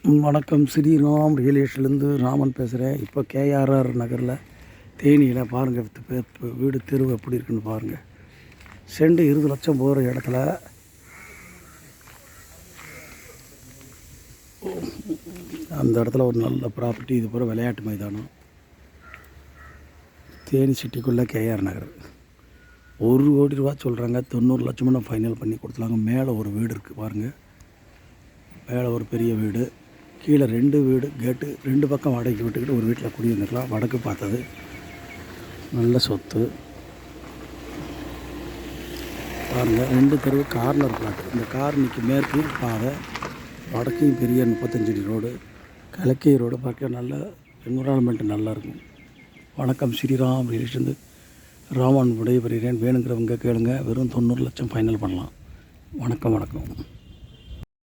வணக்கம், ஸ்ரீராம் ரியல் எஸ்டேட்லேருந்து ராமன் பேசுகிறேன். இப்போ கேஆர்ஆர் நகரில் தேனியில் பாருங்கள், வீடு தெருவு எப்படி இருக்குன்னு பாருங்கள். செண்டு 20 லட்சம் போகிற இடத்துல அந்த இடத்துல ஒரு நல்ல ப்ராப்பர்ட்டி. இது பூரா விளையாட்டு மைதானம். தேனி சிட்டிக்குள்ளே கேஆர் நகர். 1 கோடி ரூபா சொல்கிறாங்க. 90 லட்சமும் ஃபைனல் பண்ணி கொடுத்துலாங்க. மேலே ஒரு வீடு இருக்குது பாருங்கள். மேலே ஒரு பெரிய வீடு, கீழே 2 வீடு, கேட்டு 2 பக்கம் வாடகைக்கு விட்டுக்கிட்டு ஒரு வீட்டில் குடியிருந்துக்கலாம். வடக்கு பார்த்தது, நல்ல சொத்து பாருங்கள். 2 தெருவு கார்னர் பிளாட். இந்த காரணிக்கு மேற்கு பாதை, வடக்கையும் பெரிய 35 அடி ரோடு, கிழக்கே ரோடு பார்க்க நல்ல என்விரான்மெண்ட்டு நல்லாயிருக்கும். வணக்கம், ஸ்ரீராம் ரியல் ராமன் விடைபெறுகிறேன். வேணுங்கிறவங்க கேளுங்க. வெறும் 90 லட்சம் ஃபைனல் பண்ணலாம். வணக்கம்.